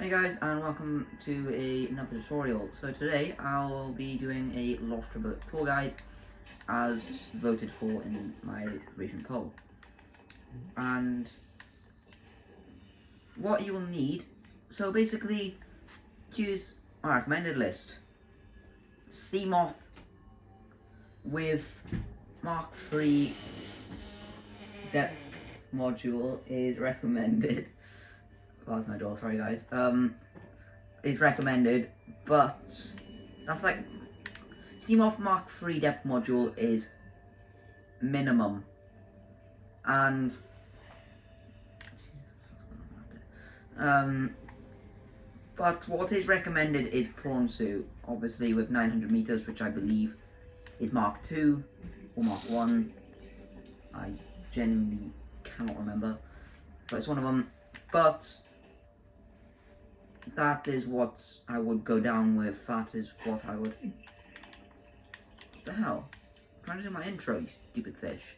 Hey guys, and welcome to another tutorial. So today I'll be doing a Lost River tour guide as voted for in my recent poll. And what you will need, so basically choose my recommended list. Seamoth with Mark III depth module is recommended. Oh, that's my door, sorry guys. Is recommended, but that's like Seamoth Mark III depth module is minimum, and but what is recommended is prawn suit, obviously with 900 meters, which I believe is Mark II or Mark 1. I genuinely cannot remember, but it's one of them. But that is what I would go down with. That is what I would. What the hell? I'm trying to do my intro, you stupid fish.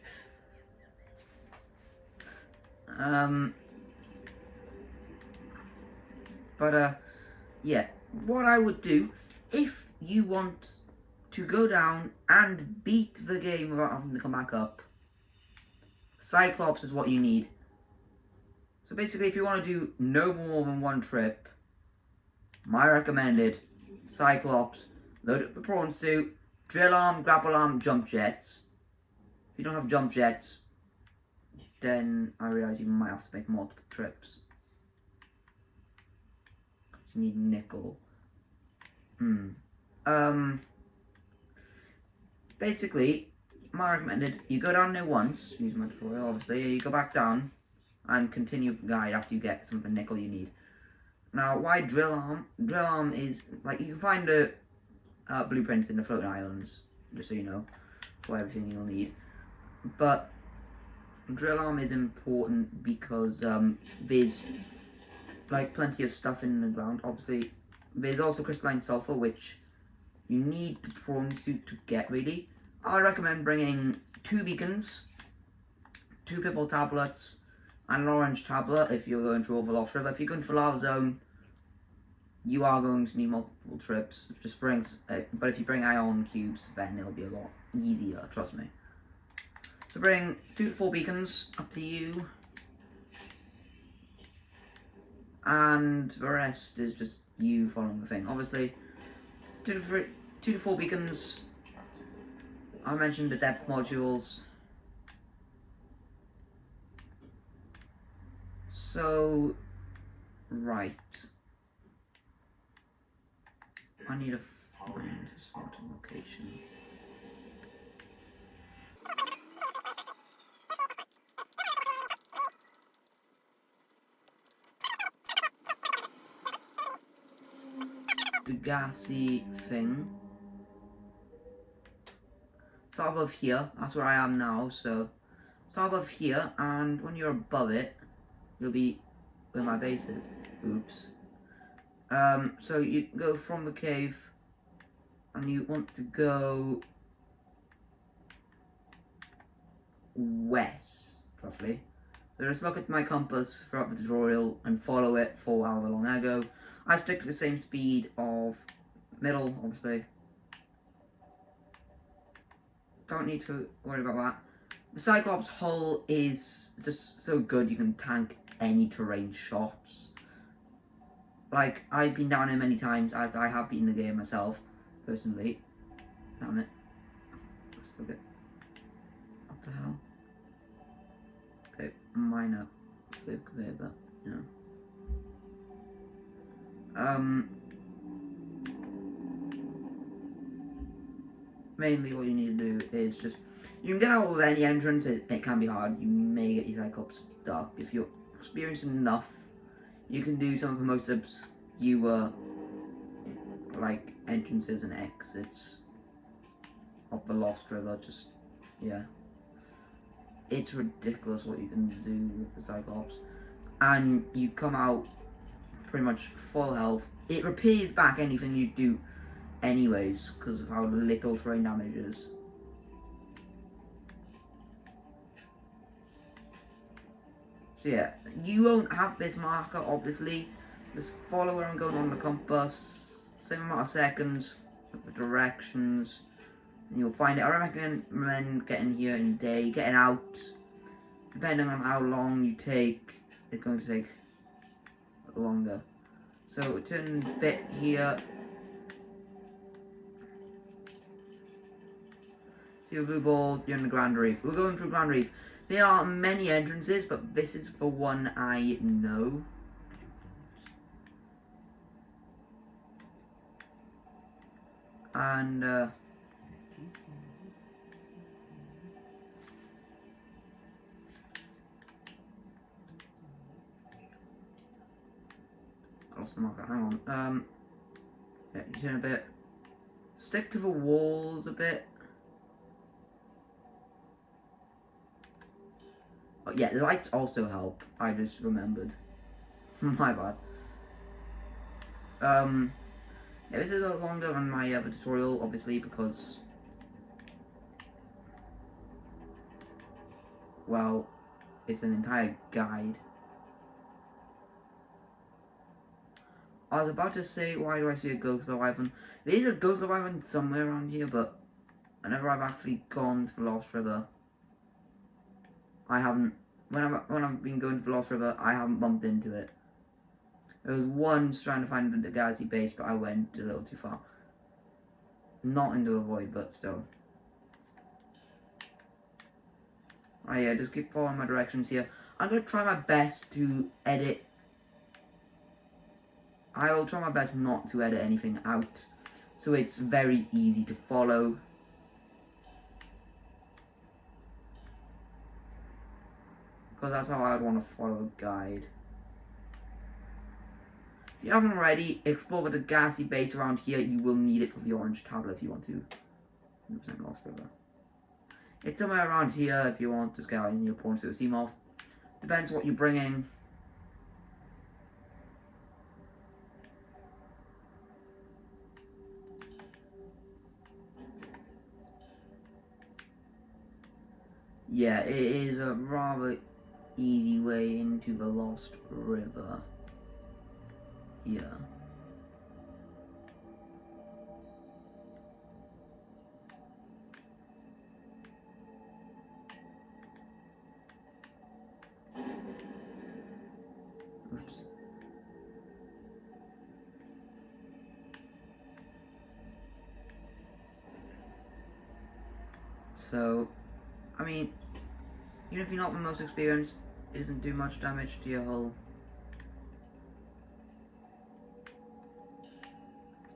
Yeah. What I would do if you want to go down and beat the game without having to come back up, Cyclops is what you need. So basically, if you want to do no more than one trip, my recommended Cyclops, load up the prawn suit, drill arm, grapple arm, jump jets. If you don't have jump jets, then I realise you might have to make multiple trips. Because you need nickel. Basically, my recommended, you go down there once, use my tutorial obviously, you go back down and continue the guide after you get some of the nickel you need. Now, why drill arm? Drill arm is, like, you can find the blueprints in the floating islands, just so you know, for everything you'll need. But drill arm is important because there's like plenty of stuff in the ground. Obviously, there's also crystalline sulfur, which you need the prawn suit to get, really. I recommend bringing 2 beacons, 2 purple tablets, and an orange tablet if you're going through the Lost River. If you're going for Lava Zone, you are going to need multiple trips. Just bring, but if you bring ion cubes, then it'll be a lot easier, trust me. So bring 2 to 4 beacons, up to you. And the rest is just you following the thing. Obviously, 2 to 4 beacons. I mentioned the depth modules. So, right. I need to find a certain location. The gassy thing. Start above here. That's where I am now. So start above here, and when you're above it, you'll be where my base is. Oops. So you go from the cave, and you want to go west, roughly. So just look at my compass throughout the tutorial and follow it for however long I go. I stick to the same speed of middle, obviously. Don't need to worry about that. The Cyclops hull is just so good you can tank any terrain shots. Like, I've been down here many times, as I have beaten the game myself, personally. Damn it. I still get... What the hell? Okay, minor fluke there, but, you know. Mainly what you need to do is just, you can get out of any entrance. It can be hard. You may get your Cyclops stuck. If you're experienced enough, you can do some of the most obscure like entrances and exits of the Lost River. Just, yeah, it's ridiculous what you can do with the Cyclops, and you come out pretty much full health. It repairs back anything you do anyways, because of how little terrain damage is. So yeah, you won't have this marker obviously, Just follow where I'm going on the compass. Same amount of seconds for the directions. And you'll find it. I recommend getting here in day, getting out. Depending on how long you take, it's going to take longer. So turn a bit here. See the blue balls, you're in the Grand Reef. We're going through Grand Reef. There are many entrances, but this is the one I know. And I lost the marker, hang on. Yeah, you turn a bit. Stick to the walls a bit. Oh, yeah, lights also help. I just remembered. My bad. Yeah, this is a lot longer than my other tutorial, obviously, because, well, it's an entire guide. I was about to say, why do I see a ghost leviathan? There is a ghost leviathan somewhere around here, but whenever I've actually gone to the Lost River, I haven't. When I've been going to the Lost River, I haven't bumped into it. There was once trying to find the galaxy base, but I went a little too far. Not into a void, but still. Right, yeah, just keep following my directions here. I'm going to try my best to edit. I will try my best not to edit anything out, so it's very easy to follow. Because that's how I would want to follow a guide. If you haven't already, explore the galaxy base around here. You will need it for the orange tablet if you want to. 100% Lost River. It's somewhere around here if you want to scout in your prawns to the sea moth. Depends what you're bringing. Yeah, it is a rather easy way into the Lost River. Yeah. Oops. So, I mean, even if you're not the most experienced, it doesn't do much damage to your hull.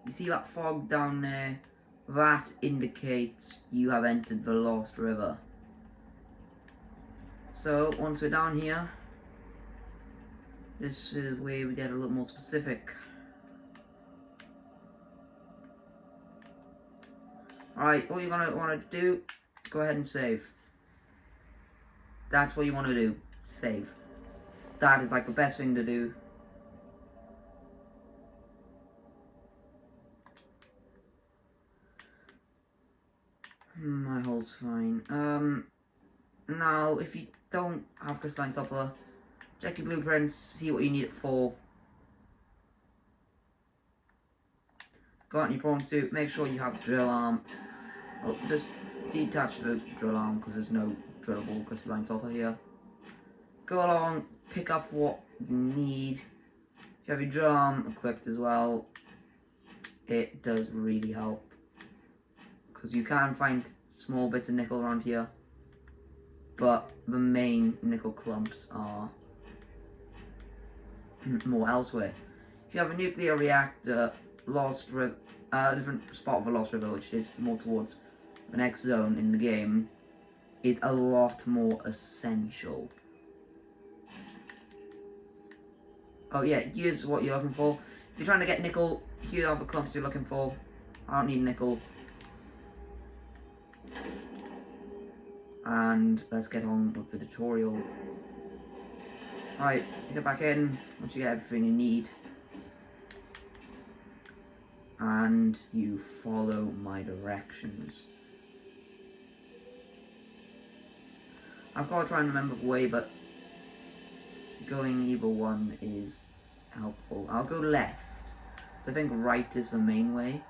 You see that fog down there? That indicates you have entered the Lost River. So, once we're down here, this is where we get a little more specific. Alright, what you're going to want to do, go ahead and save. That's what you want to do. Save. That is like the best thing to do. My hull's fine. Now, if you don't have crystalline sulfur, check your blueprints, see what you need it for. Go out in your prawn suit, make sure you have drill arm. Oh, just detach the drill arm because there's no drillable crystalline sulfur here. Go along, pick up what you need. If you have your drill arm equipped as well, it does really help. Because you can find small bits of nickel around here, but the main nickel clumps are more elsewhere. If you have a nuclear reactor, Lost River, different spot of the Lost River, which is more towards the next zone in the game, is a lot more essential. Oh yeah, here's what you're looking for. If you're trying to get nickel, here are the clumps you're looking for. I don't need nickel. And let's get on with the tutorial. Right, you get back in once you get everything you need. And you follow my directions. I've got to try and remember the way, but going either one is helpful. I'll go left. So I think right is the main way.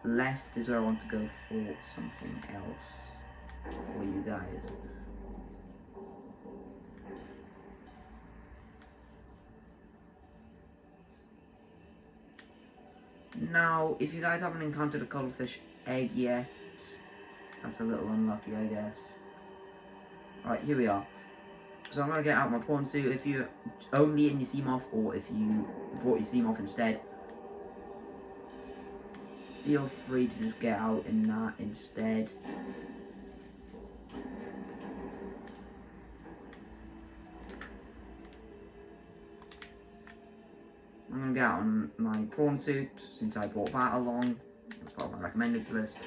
Left is where I want to go for something else for you guys. Now, if you guys haven't encountered a cuttlefish egg yet, that's a little unlucky, I guess. Alright, here we are. So I'm going to get out my prawn suit. If you're only in your Seamoth, or if you brought your Seamoth instead, feel free to just get out in that instead. I'm going to get out on my prawn suit, since I brought that along. That's part of my recommended list.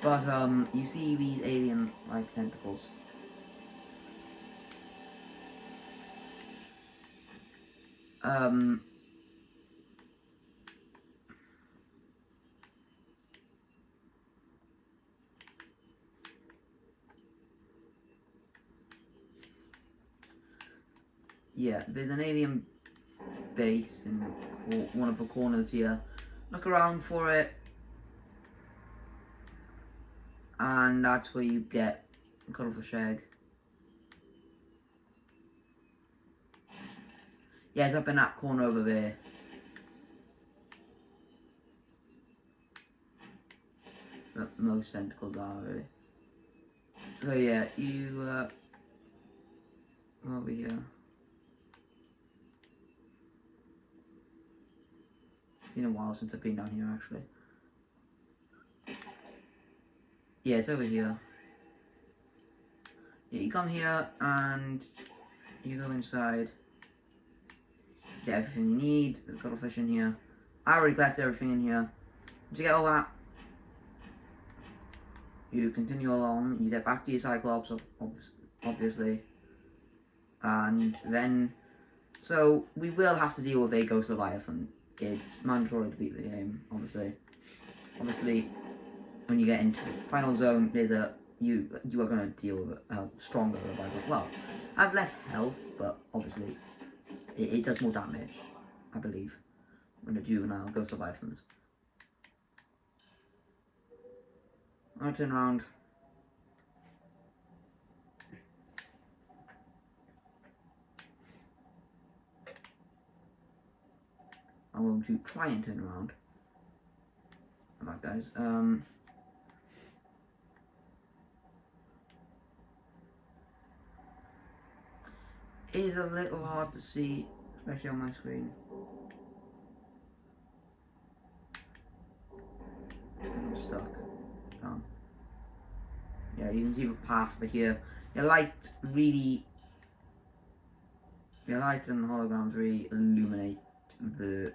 But, you see these alien-like tentacles. Yeah, there's an alien base in one of the corners here. Look around for it. And that's where you get a cuttlefish egg. Yeah, it's up in that corner over there. But most tentacles are, really. So yeah, you over here. Been a while since I've been down here, actually. Yeah, it's over here. Yeah, you come here and you go inside. Get everything you need. There's a cuttlefish in here. I already collected everything in here. Once you get all that, you continue along. You get back to your Cyclops, obviously. And then, so we will have to deal with a Ghost Leviathan. It's mandatory to beat the game, obviously. Obviously, when you get into the final zone, there's a you are going to deal with a stronger Leviathan. Well, has less health, but obviously it does more damage, I believe, than the juvenile Ghost Leviathans. I'll turn around. I'm going to try and turn around. Alright guys, it is a little hard to see, especially on my screen. I'm stuck. Yeah, you can see the path, but here, your light and holograms really illuminate the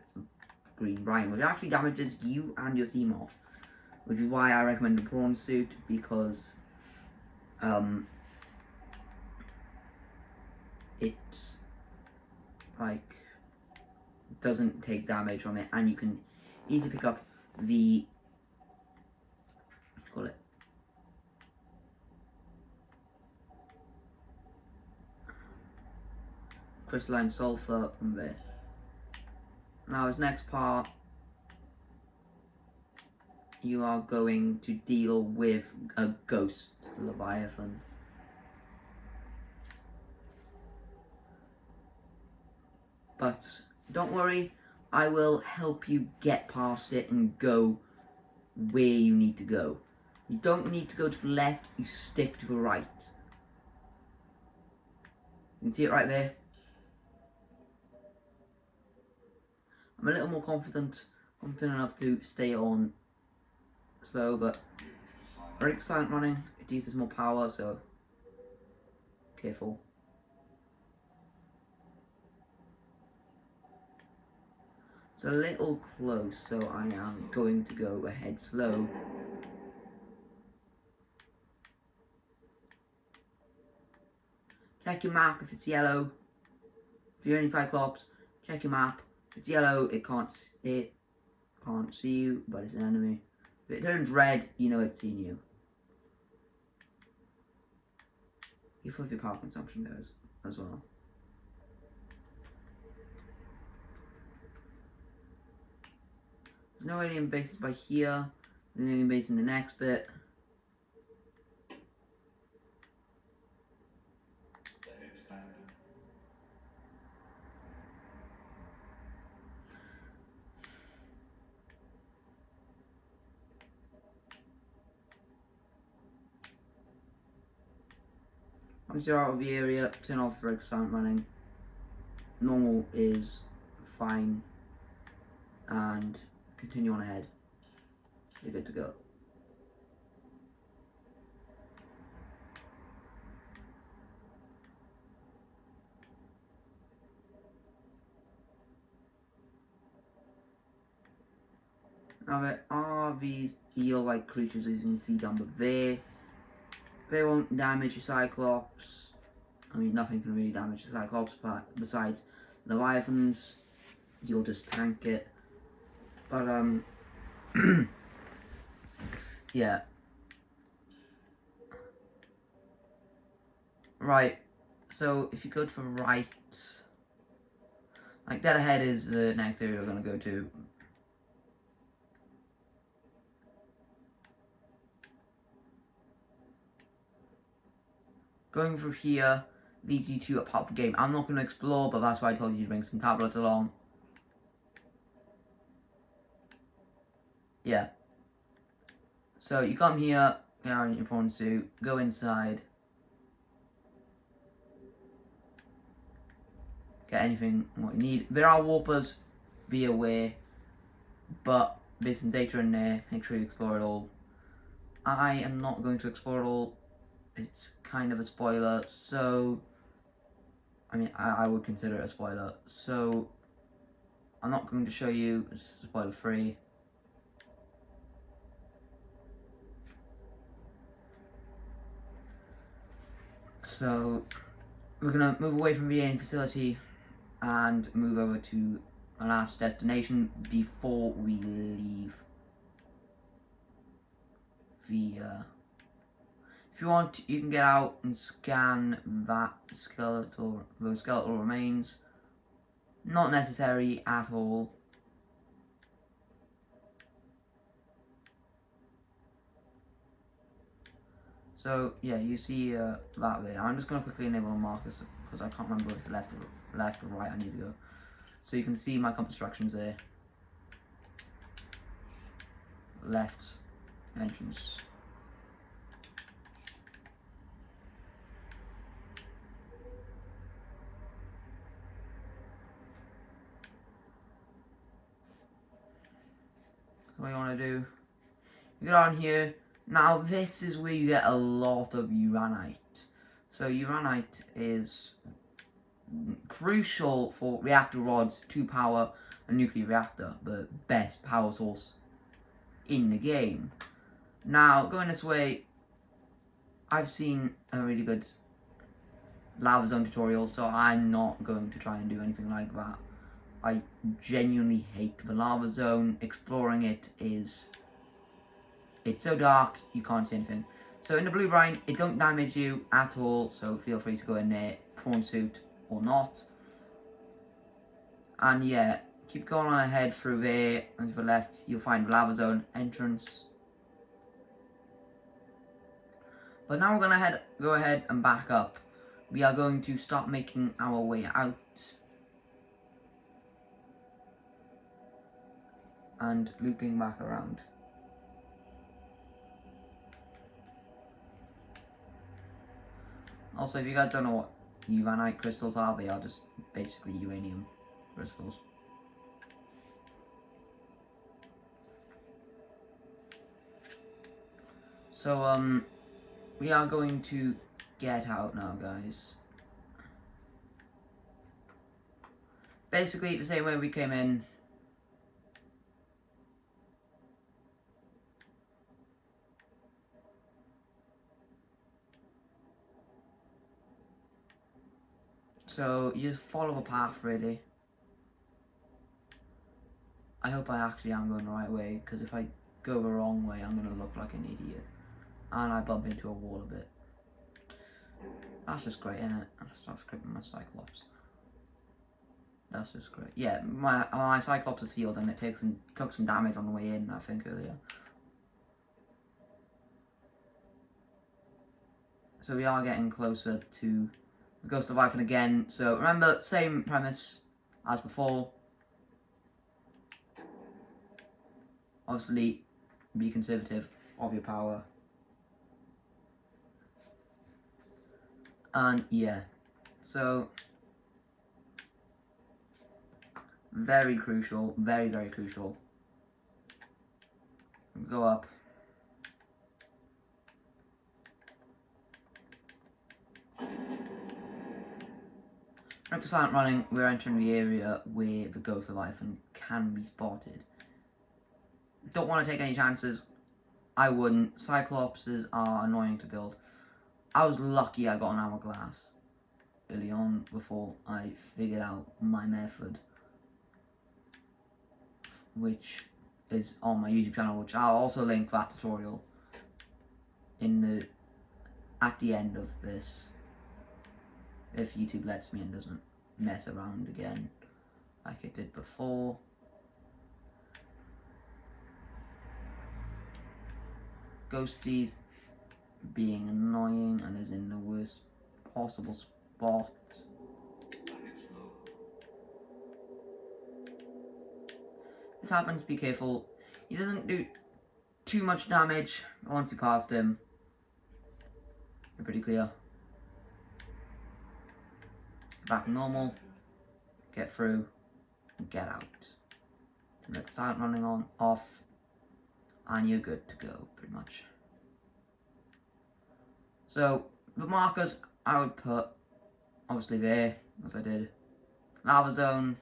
green brine, which actually damages you and your Seamoth, which is why I recommend the prawn suit, because it like doesn't take damage from it, and you can easily pick up the crystalline sulfur from there. Now, as next part, you are going to deal with a ghost Leviathan. But don't worry, I will help you get past it and go where you need to go. You don't need to go to the left, you stick to the right. You can see it right there. I'm a little more confident enough to stay on slow, but ready for silent running. It uses more power, so careful. It's a little close, so I am going to go ahead slow. Check your map if it's yellow. If you're in Cyclops, check your map. If it's yellow, it can't see you, but it's an enemy. If it turns red, you know it's seen you. Careful of your power consumption, guys, as well. There's no alien bases by here. There's an alien base in the next bit. Once you're out of the area, turn off the red sound running. Normal is fine. And continue on ahead. You're good to go. Now there are these eel-like creatures, as you can see down there. They won't damage your Cyclops. I mean, nothing can really damage the Cyclops, but besides Leviathans, you'll just tank it. But yeah. Right. So if you go to the right, like dead ahead is the next area we're gonna go to. Going through here leads you to a part of the game I'm not going to explore, but that's why I told you to bring some tablets along. Yeah. So you come here, get out in your prawn suit, go inside, get anything what you need. There are warpers, be aware, but there's some data in there, make sure you explore it all. I am not going to explore it all. It's kind of a spoiler, so I mean, I would consider it a spoiler, so I'm not going to show you. It's spoiler free. So we're gonna move away from the alien facility and move over to our last destination before we leave the if you want, you can get out and scan that those skeletal remains. Not necessary at all. So yeah, you see that there. I'm just gonna quickly enable the markers because I can't remember if it's left or right I need to go. So you can see my compass directions there. Left entrance. What you want to do, you get on here. Now this is where you get a lot of uranite. So uranite is crucial for reactor rods to power a nuclear reactor, the best power source in the game. Now going this way, I've seen a really good lava zone tutorial, so I'm not going to try and do anything like that. I genuinely hate the lava zone. Exploring it is... it's so dark, you can't see anything. So in the blue brine, it don't damage you at all, so feel free to go in there, prawn suit or not. And yeah, keep going on ahead through there, and to the left, you'll find the lava zone entrance. But now we're gonna go ahead and back up. We are going to start making our way out. And looping back around. Also, if you guys don't know what uranite crystals are, they are just basically uranium crystals. So, we are going to get out now, guys. Basically, the same way we came in. So, you just follow the path, really. I hope I actually am going the right way, because if I go the wrong way, I'm going to look like an idiot. And I bump into a wall a bit. That's just great, isn't it? I'll start scripting my Cyclops. That's just great. Yeah, my Cyclops is healed and it took some damage on the way in, I think, earlier. So we are getting closer to the Ghost of Leviathan again. So remember, same premise as before. Obviously, be conservative of your power. And yeah, so very crucial, very, very crucial. Go up. After silent running, we're entering the area where the Ghost of Leviathan can be spotted. Don't want to take any chances. I wouldn't. Cyclopses are annoying to build. I was lucky I got an hourglass early on before I figured out my method, which is on my YouTube channel, which I'll also link that tutorial at the end of this, if YouTube lets me and doesn't mess around again like it did before. Ghosties being annoying and is in the worst possible spot. This happens, be careful. He doesn't do too much damage once you passed him. You're pretty clear. Back normal. Get through. And get out. Let the silent running on off. And you're good to go, pretty much. So, the markers I would put, obviously there, as I did. Lava zone.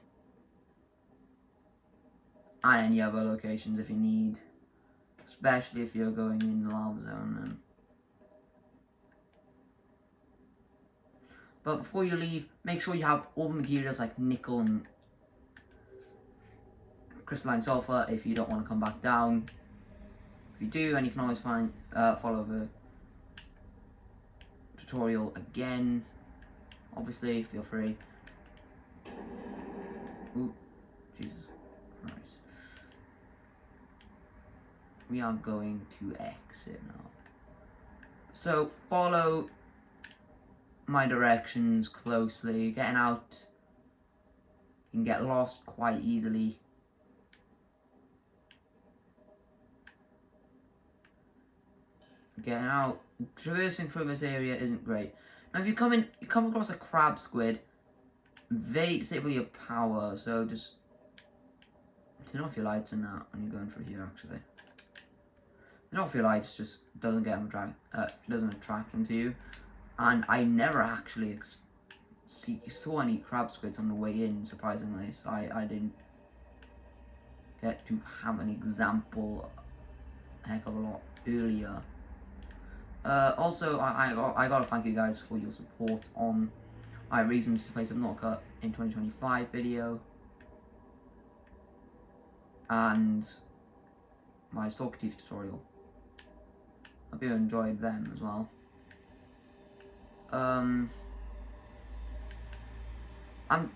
And any other locations if you need. Especially if you're going in the lava zone. But before you leave, make sure you have all the materials like nickel and crystalline sulfur if you don't want to come back down. If you do, and you can always follow the tutorial again. Obviously, feel free. Ooh, Jesus Christ. We are going to exit now. So, follow my directions closely. Getting out, you can get lost quite easily. Getting out, traversing through this area isn't great. Now if you come across a crab squid, they disable your power, so just turn off your lights and that when you're going through here actually. Turn off your lights, just doesn't attract them to you. And I never actually saw any crab squids on the way in, surprisingly, so I didn't get to have an example a heck of a lot earlier. Also, I gotta thank you guys for your support on my reasons to play Subnautica in 2025 video and my Stalker Teeth tutorial. Hope you enjoyed them as well. I'm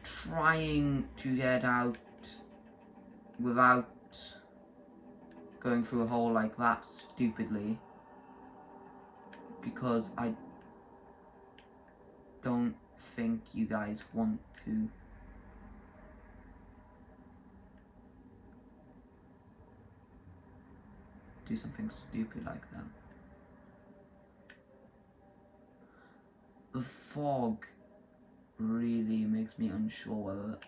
trying to get out without going through a hole like that stupidly, because I don't think you guys want to do something stupid like that. The fog really makes me unsure whether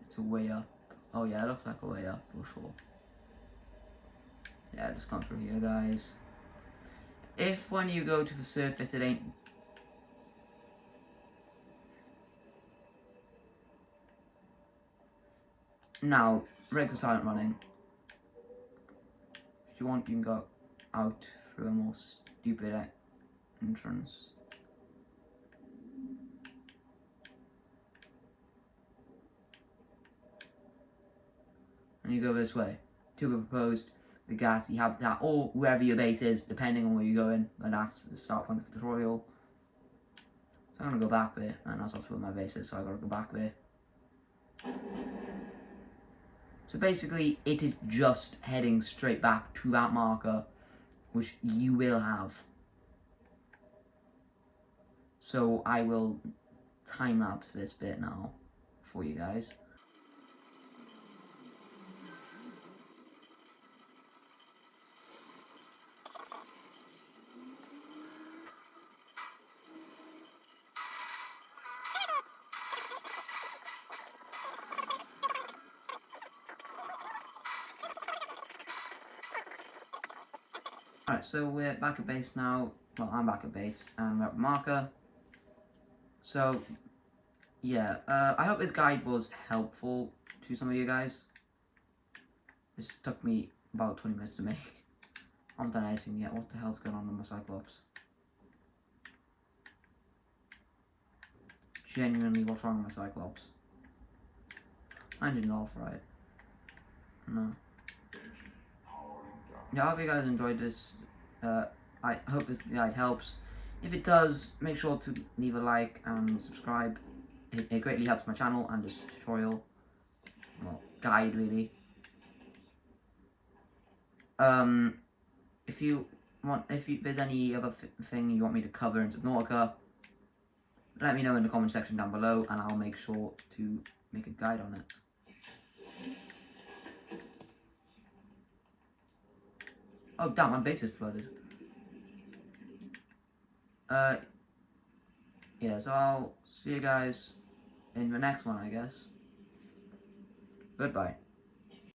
it's a way up. Oh yeah, it looks like a way up for sure. Yeah, just come through here, guys. If when you go to the surface it ain't... Now, regular silent running. If you want, you can go out through a more stupid entrance. And you go this way to the proposed the grassy habitat, or wherever your base is, depending on where you're going. But that's the start point of the tutorial. So I'm gonna go back there, and that's also where my base is, so I gotta go back there. So basically, it is just heading straight back to that marker, which you will have. So I will time lapse this bit now for you guys. Alright, so we're back at base now. Well, I'm back at base, and we're at marker. So, yeah, I hope this guide was helpful to some of you guys. This took me about 20 minutes to make. I haven't done editing yet. What the hell's going on with my Cyclops? Genuinely, what's wrong with my Cyclops? Engine's off, right? No. Yeah, I hope you guys enjoyed this. I hope this guide helps. If it does, make sure to leave a like and subscribe. It greatly helps my channel and this tutorial, well, guide really. If there's any other thing you want me to cover in Subnautica, let me know in the comment section down below, and I'll make sure to make a guide on it. Oh damn, my base is flooded. Yeah, so I'll see you guys in the next one, I guess. Goodbye.